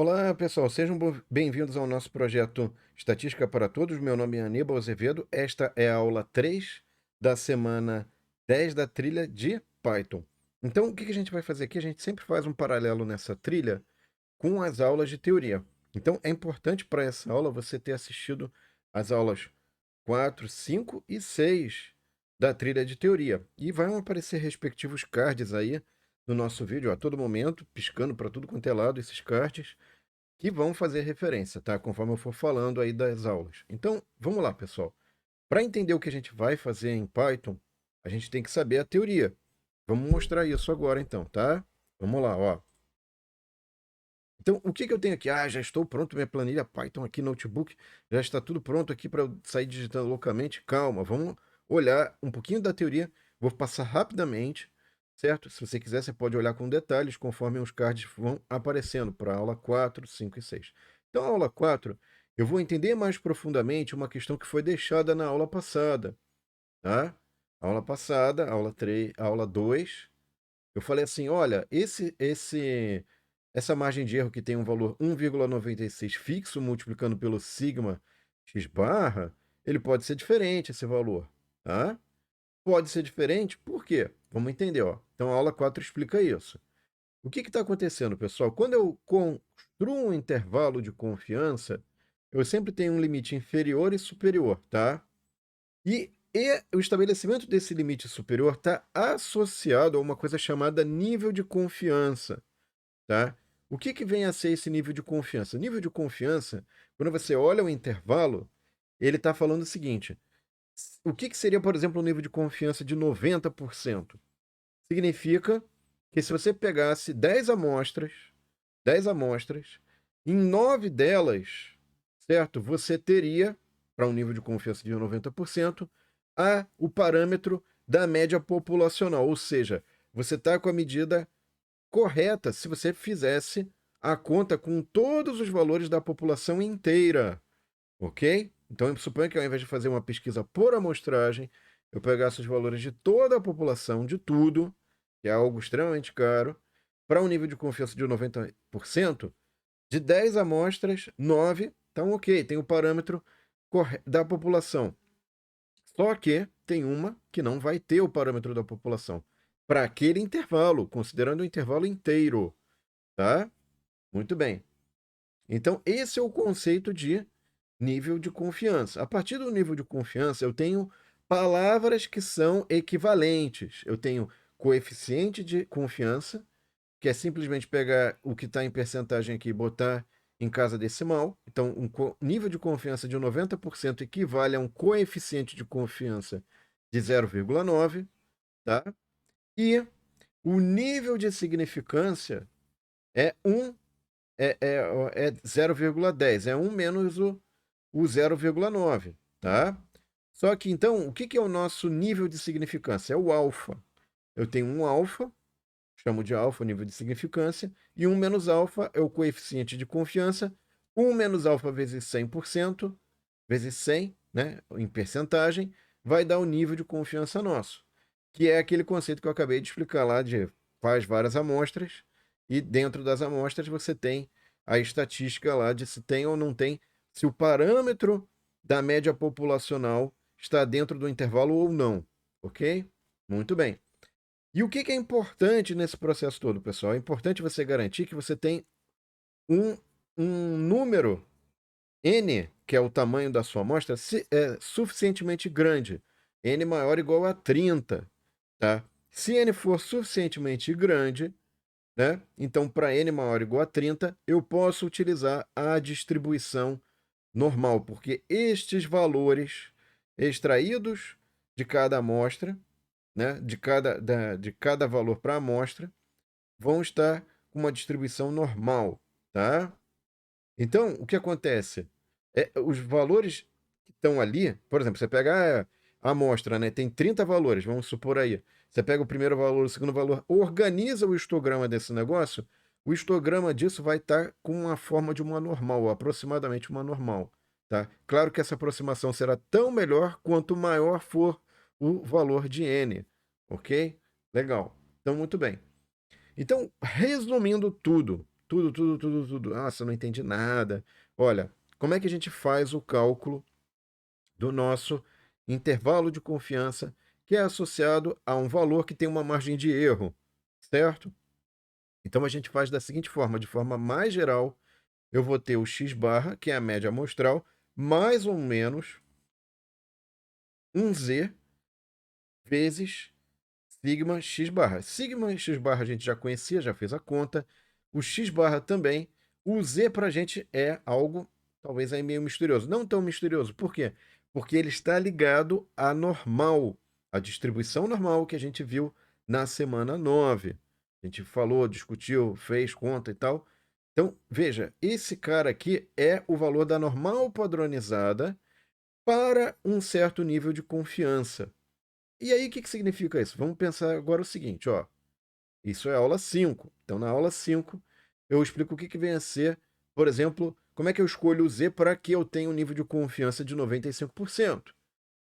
Olá, pessoal, sejam bem-vindos ao nosso projeto Estatística para Todos. Meu nome é Aníbal Azevedo. Esta é a aula 3 da semana 10 da trilha de Python. Então, o que a gente vai fazer aqui? A gente sempre faz um paralelo nessa trilha com as aulas de teoria. Então, é importante para essa aula você ter assistido as aulas 4, 5 e 6 da trilha de teoria. E vão aparecer respectivos cards aí no nosso vídeo a todo momento, piscando para tudo quanto é lado esses cards que vão fazer referência, tá? Conforme eu for falando aí das aulas. Então, vamos lá, pessoal. Para entender o que a gente vai fazer em Python, a gente tem que saber a teoria. Vamos mostrar isso agora, então, tá? Vamos lá, ó. Então, o que eu tenho aqui? Ah, já estou pronto, minha planilha Python aqui, notebook, já está tudo pronto aqui para eu sair digitando loucamente. Calma, vamos olhar um pouquinho da teoria. Vou passar rapidamente, certo? Se você quiser, você pode olhar com detalhes conforme os cards vão aparecendo para a aula 4, 5 e 6. Então, a aula 4, eu vou entender mais profundamente uma questão que foi deixada na aula passada, tá? Aula passada, aula 3, aula 2, eu falei assim, olha, essa margem de erro que tem um valor 1,96 fixo multiplicando pelo sigma x barra, ele pode ser diferente esse valor, tá? Pode ser diferente, por quê? Vamos entender, ó. Então a aula 4 explica isso. O que está acontecendo, pessoal? Quando eu construo um intervalo de confiança, eu sempre tenho um limite inferior e superior, tá? E o estabelecimento desse limite superior está associado a uma coisa chamada nível de confiança, tá? O que vem a ser esse nível de confiança? Nível de confiança, quando você olha o intervalo, ele está falando o seguinte: o que seria, por exemplo, um nível de confiança de 90%? Significa que se você pegasse 10 amostras, em 9 delas, certo? Você teria, para um nível de confiança de 90%, o parâmetro da média populacional, ou seja, você está com a medida correta se você fizesse a conta com todos os valores da população inteira, ok? Então, eu suponho que ao invés de fazer uma pesquisa por amostragem, eu pegasse os valores de toda a população, de tudo, que é algo extremamente caro, para um nível de confiança de 90%, de 10 amostras, 9 estão ok, tem o parâmetro da população. Só que tem uma que não vai ter o parâmetro da população para aquele intervalo, considerando o intervalo inteiro, tá? Muito bem. Então, esse é o conceito de nível de confiança. A partir do nível de confiança, eu tenho palavras que são equivalentes. Eu tenho coeficiente de confiança, que é simplesmente pegar o que está em percentagem aqui e botar em casa decimal. Então, nível de confiança de 90% equivale a um coeficiente de confiança de 0,9, tá? E o nível de significância é 1, é 0,10, é 1 menos o 0,9, tá? Só que então, o que é o nosso nível de significância? É o alfa. Eu tenho um alfa, chamo de alfa, nível de significância, e 1 menos alfa é o coeficiente de confiança. 1 menos alfa vezes 100%, vezes 100, né, em percentagem, vai dar o nível de confiança nosso, que é aquele conceito que eu acabei de explicar lá de faz várias amostras, e dentro das amostras você tem a estatística lá de se tem ou não tem, se o parâmetro da média populacional está dentro do intervalo ou não, ok? Muito bem. E o que é importante nesse processo todo, pessoal? É importante você garantir que você tem um, um número N, que é o tamanho da sua amostra, é suficientemente grande. N maior ou igual a 30, tá? Se N for suficientemente grande, né? Então, para N maior ou igual a 30, eu posso utilizar a distribuição normal, porque estes valores extraídos de cada amostra, né, de cada valor para amostra, vão estar com uma distribuição normal, tá? Então, o que acontece? Os valores que estão ali, por exemplo, você pega a amostra, né, tem 30 valores, vamos supor aí. Você pega o primeiro valor, o segundo valor, organiza o histograma desse negócio, o histograma disso vai estar com uma forma de uma normal, ou aproximadamente uma normal, tá? Claro que essa aproximação será tão melhor quanto maior for o valor de n, ok? Legal. Então, muito bem. Então, resumindo tudo, Tudo. Nossa, eu não entendi nada. Olha, como é que a gente faz o cálculo do nosso intervalo de confiança, que é associado a um valor que tem uma margem de erro, certo? Então a gente faz da seguinte forma, de forma mais geral, eu vou ter o x barra, que é a média amostral, mais ou menos um z vezes sigma x barra. Sigma x barra a gente já conhecia, já fez a conta. O x barra também. O z para a gente é algo talvez aí meio misterioso. Não tão misterioso. Por quê? Porque ele está ligado à normal, à distribuição normal que a gente viu na semana 9. A gente falou, discutiu, fez conta e tal. Então, veja, esse cara aqui é o valor da normal padronizada para um certo nível de confiança. E aí, o que significa isso? Vamos pensar agora o seguinte, ó. Isso é aula 5. Então, na aula 5, eu explico o que vem a ser, por exemplo, como é que eu escolho o Z para que eu tenha um nível de confiança de 95%.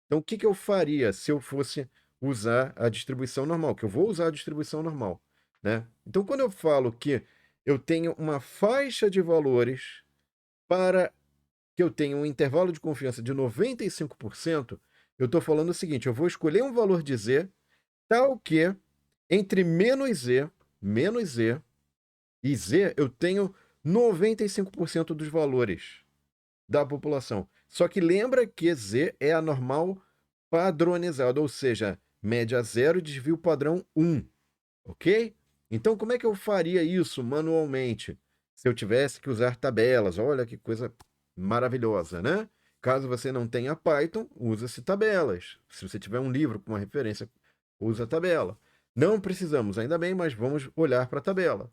Então, o que eu faria se eu fosse usar a distribuição normal? Que eu vou usar a distribuição normal, né? Então, quando eu falo que eu tenho uma faixa de valores para que eu tenha um intervalo de confiança de 95%, eu estou falando o seguinte, eu vou escolher um valor de Z tal que entre menos Z e Z, eu tenho 95% dos valores da população. Só que lembra que Z é a normal padronizada, ou seja, média 0 e desvio padrão 1, ok? Então, como é que eu faria isso manualmente? Se eu tivesse que usar tabelas, olha que coisa maravilhosa, né? Caso você não tenha Python, usa-se tabelas. Se você tiver um livro com uma referência, usa a tabela. Não precisamos, ainda bem, mas vamos olhar para a tabela.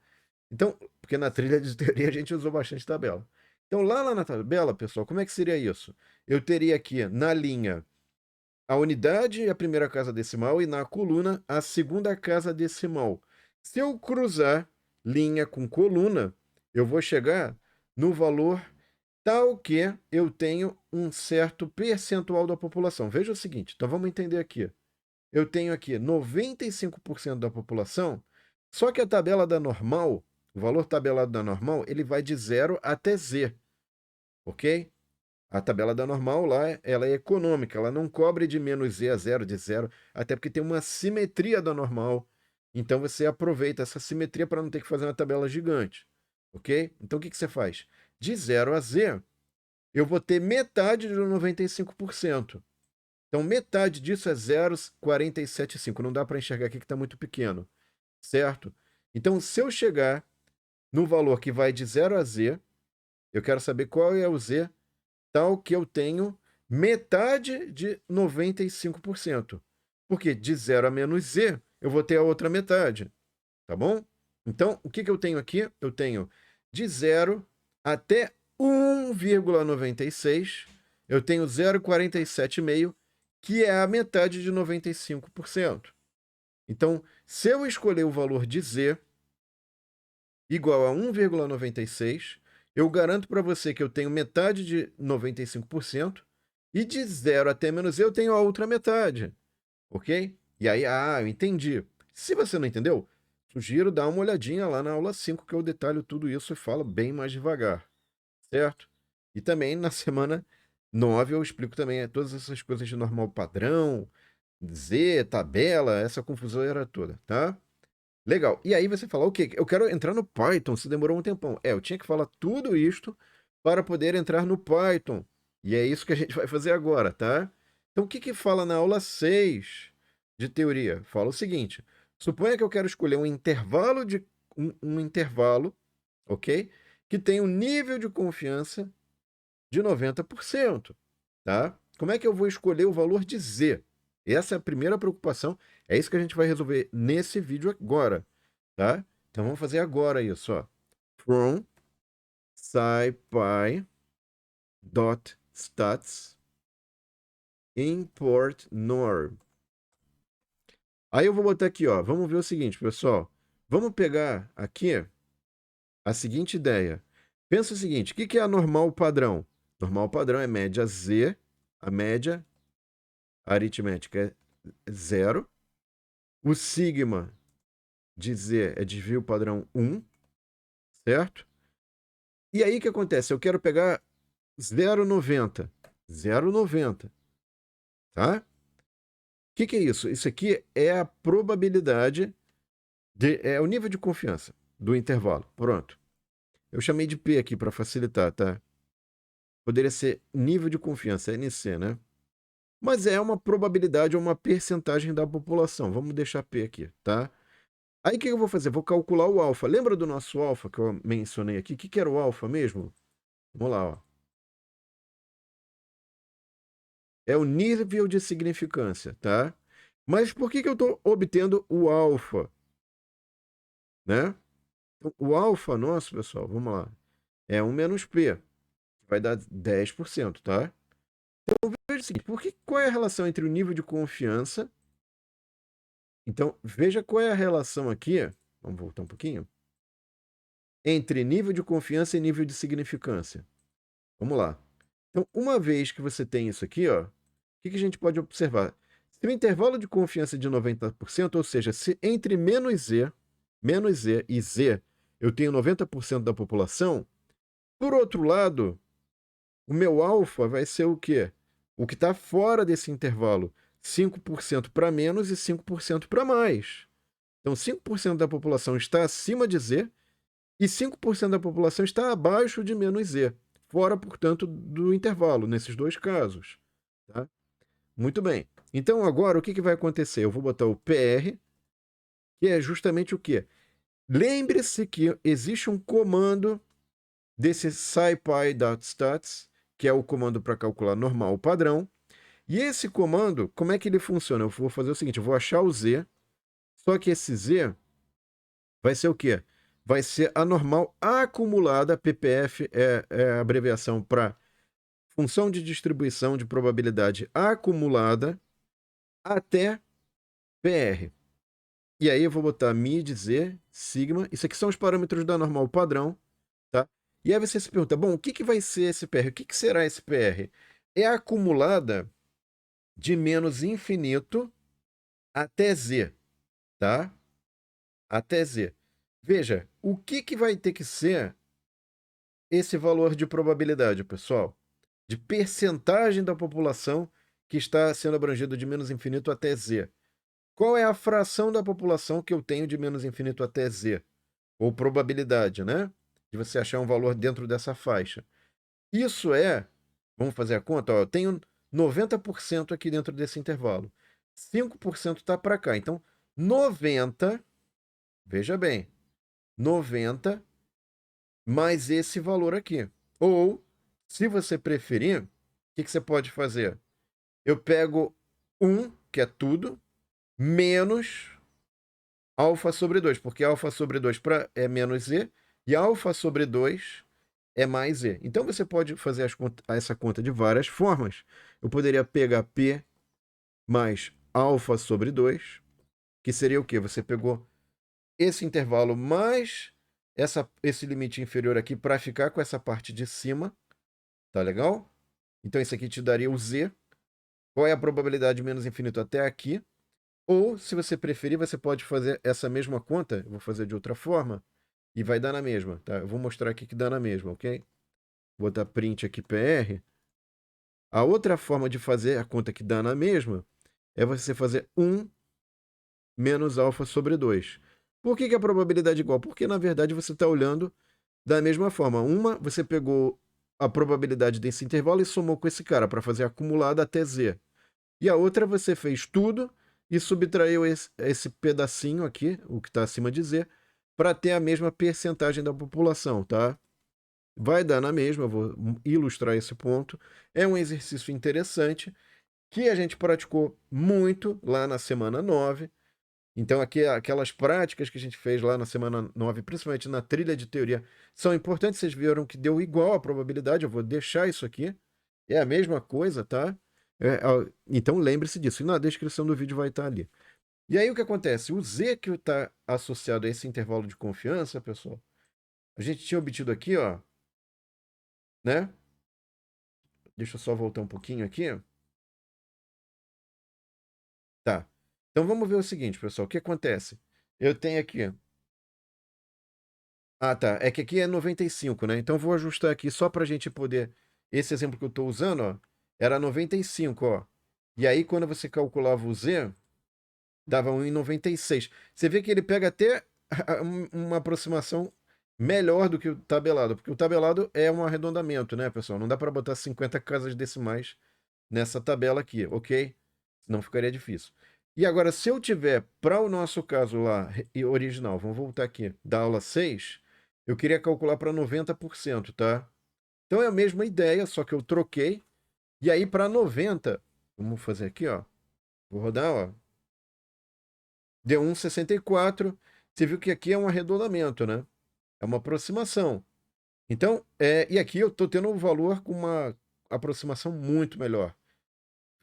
Então, porque na trilha de teoria a gente usou bastante tabela. Então, lá na tabela, pessoal, como é que seria isso? Eu teria aqui na linha a unidade e a primeira casa decimal e na coluna a segunda casa decimal. Se eu cruzar linha com coluna, eu vou chegar no valor tal que eu tenho um certo percentual da população. Veja o seguinte, então vamos entender aqui. Eu tenho aqui 95% da população, só que a tabela da normal, o valor tabelado da normal, ele vai de 0 até Z, ok? A tabela da normal lá, ela é econômica, ela não cobre de menos Z a zero, de zero, até porque tem uma simetria da normal. Então você aproveita essa simetria para não ter que fazer uma tabela gigante, ok? Então o que você faz? De 0 a Z, eu vou ter metade de 95%. Então metade disso é 0,475. Não dá para enxergar aqui que está muito pequeno, certo? Então se eu chegar no valor que vai de 0 a Z, eu quero saber qual é o Z tal que eu tenho metade de 95%. Porque de 0 a menos Z, eu vou ter a outra metade. Tá bom? Então, o que eu tenho aqui? Eu tenho de 0 até 1,96. Eu tenho 0,47,5, que é a metade de 95%. Então, se eu escolher o valor de Z igual a 1,96, eu garanto para você que eu tenho metade de 95% e de 0 até menos Z eu tenho a outra metade, ok? E aí, eu entendi. Se você não entendeu, sugiro dar uma olhadinha lá na aula 5, que eu detalho tudo isso e falo bem mais devagar, certo? E também na semana 9 eu explico também todas essas coisas de normal padrão, Z, tabela, essa confusão era toda, tá? Legal. E aí você fala, ok, eu quero entrar no Python, se demorou um tempão. Eu tinha que falar tudo isto para poder entrar no Python. E é isso que a gente vai fazer agora, tá? Então, o que fala na aula 6 de teoria? Fala o seguinte: suponha que eu quero escolher um intervalo um intervalo, ok? Que tem um nível de confiança de 90%, tá? Como é que eu vou escolher o valor de Z? Essa é a primeira preocupação. É isso que a gente vai resolver nesse vídeo agora, tá? Então vamos fazer agora isso, ó. From scipy.stats import norm. Aí eu vou botar aqui, ó. Vamos ver o seguinte, pessoal. Vamos pegar aqui a seguinte ideia. Pensa o seguinte, o que é a normal padrão? Normal padrão é média Z, a média aritmética é 0. O sigma de Z é desvio padrão 1, certo? E aí o que acontece? Eu quero pegar 0,90. 0,90, tá? O que é isso? Isso aqui é a probabilidade, é o nível de confiança do intervalo. Pronto. Eu chamei de P aqui para facilitar, tá? Poderia ser nível de confiança, NC, né? Mas é uma probabilidade ou uma percentagem da população. Vamos deixar P aqui, tá? Aí o que eu vou fazer? Vou calcular o alfa. Lembra do nosso alfa que eu mencionei aqui? O que era o alfa mesmo? Vamos lá, ó. É o nível de significância, tá? Mas por que eu estou obtendo o alfa, né? O alfa nosso, pessoal, vamos lá, é 1 menos P, que vai dar 10%, tá? Então veja o seguinte, qual é a relação entre o nível de confiança? Então, veja qual é a relação aqui, vamos voltar um pouquinho, entre nível de confiança e nível de significância. Vamos lá. Então, uma vez que você tem isso aqui, ó, o que a gente pode observar? Se o intervalo de confiança é de 90%, ou seja, se entre menos Z e Z eu tenho 90% da população, por outro lado, o meu alfa vai ser o quê? O que está fora desse intervalo. 5% para menos e 5% para mais. Então, 5% da população está acima de Z e 5% da população está abaixo de menos Z. Fora, portanto, do intervalo, nesses dois casos. Tá? Muito bem. Então, agora, o que vai acontecer? Eu vou botar o PR, que é justamente o quê? Lembre-se que existe um comando desse scipy.stats, que é o comando para calcular normal padrão. E esse comando, como é que ele funciona? Eu vou fazer o seguinte, eu vou achar o Z, só que esse Z vai ser o quê? Vai ser a normal acumulada, PPF é a abreviação para função de distribuição de probabilidade acumulada até PR. E aí eu vou botar mid, Z, sigma. Isso aqui são os parâmetros da normal padrão, tá? E aí você se pergunta, bom, o que vai ser esse PR? O que será esse PR? É a acumulada de menos infinito até Z, tá? Até Z. Veja, o que vai ter que ser esse valor de probabilidade, pessoal? De percentagem da população que está sendo abrangida de menos infinito até Z. Qual é a fração da população que eu tenho de menos infinito até Z? Ou probabilidade, né? De você achar um valor dentro dessa faixa. Isso é, vamos fazer a conta, ó, eu tenho 90% aqui dentro desse intervalo. 5% está para cá. Então, 90, veja bem, 90 mais esse valor aqui. Ou, se você preferir, o que você pode fazer? Eu pego 1, que é tudo, menos alfa sobre 2, porque alfa sobre 2 é menos z, e alfa sobre 2 é mais z. Então você pode fazer essa conta de várias formas. Eu poderia pegar P mais alfa sobre 2, que seria o quê? Você pegou esse intervalo mais esse limite inferior aqui para ficar com essa parte de cima, tá legal? Então isso aqui te daria o z. Qual é a probabilidade de menos infinito até aqui? Ou, se você preferir, você pode fazer essa mesma conta, eu vou fazer de outra forma, e vai dar na mesma, tá? Eu vou mostrar aqui que dá na mesma, ok? Vou botar print aqui PR. A outra forma de fazer a conta que dá na mesma é você fazer 1 menos alfa sobre 2. Por que a probabilidade é igual? Porque, na verdade, você está olhando da mesma forma. Uma, você pegou a probabilidade desse intervalo e somou com esse cara para fazer acumulada até Z. E a outra, você fez tudo e subtraiu esse pedacinho aqui, o que está acima de Z, para ter a mesma percentagem da população, tá? Vai dar na mesma, eu vou ilustrar esse ponto. É um exercício interessante que a gente praticou muito lá na semana 9. Então, aqui, aquelas práticas que a gente fez lá na semana 9, principalmente na trilha de teoria, são importantes. Vocês viram que deu igual a probabilidade. Eu vou deixar isso aqui. É a mesma coisa, tá? Então, lembre-se disso. E na descrição do vídeo vai estar ali. E aí, o que acontece? O Z que está associado a esse intervalo de confiança, pessoal, a gente tinha obtido aqui, ó, né? Deixa eu só voltar um pouquinho aqui. Tá. Então, vamos ver o seguinte, pessoal. O que acontece? Eu tenho aqui Ah, tá. É que aqui é 95, né? Então vou ajustar aqui só para a gente poder. Esse exemplo que eu estou usando, ó, era 95, ó. E aí, quando você calculava o Z, dava 1,96. Você vê que ele pega até uma aproximação melhor do que o tabelado, porque o tabelado é um arredondamento, né, pessoal? Não dá para botar 50 casas decimais nessa tabela aqui, ok? Senão ficaria difícil. E agora, se eu tiver, para o nosso caso lá, original, vamos voltar aqui, da aula 6, eu queria calcular para 90%, tá? Então é a mesma ideia, só que eu troquei. E aí, para 90, vamos fazer aqui, ó. Vou rodar, ó. Deu 1,64. Você viu que aqui é um arredondamento, né? É uma aproximação. Então, e aqui eu estou tendo um valor com uma aproximação muito melhor.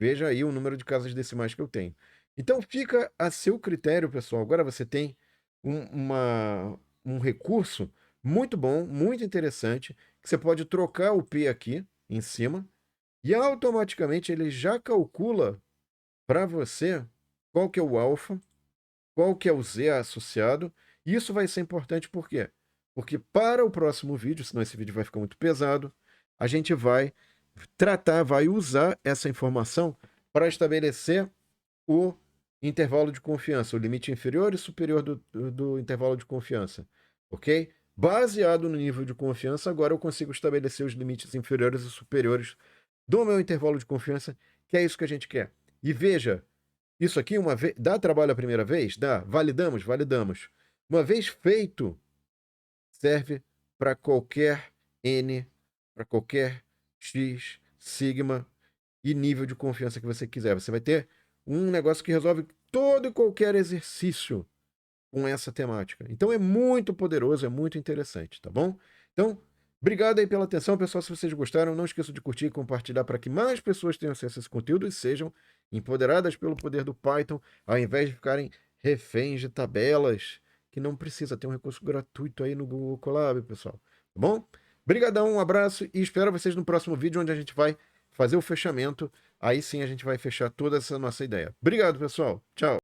Veja aí o número de casas decimais que eu tenho. Então, fica a seu critério, pessoal. Agora você tem um recurso muito bom, muito interessante, que você pode trocar o P aqui em cima e automaticamente ele já calcula para você qual que é o alfa, qual que é o Z associado. Isso vai ser importante por quê? Porque para o próximo vídeo, senão esse vídeo vai ficar muito pesado, a gente vai vai usar essa informação para estabelecer o intervalo de confiança, o limite inferior e superior do intervalo de confiança, ok? Baseado no nível de confiança, agora eu consigo estabelecer os limites inferiores e superiores do meu intervalo de confiança, que é isso que a gente quer. E veja, isso aqui uma vez dá trabalho a primeira vez? Dá. Validamos? Validamos. Uma vez feito, serve para qualquer N, para qualquer X, sigma e nível de confiança que você quiser. Você vai ter um negócio que resolve todo e qualquer exercício com essa temática. Então é muito poderoso, é muito interessante, tá bom? Então, obrigado aí pela atenção, pessoal. Se vocês gostaram, não esqueçam de curtir e compartilhar para que mais pessoas tenham acesso a esse conteúdo e sejam empoderadas pelo poder do Python, ao invés de ficarem reféns de tabelas, que não precisa ter um recurso gratuito aí no Google Colab, pessoal. Tá bom? Obrigadão, um abraço e espero vocês no próximo vídeo, onde a gente vai fazer o fechamento. Aí sim a gente vai fechar toda essa nossa ideia. Obrigado, pessoal. Tchau.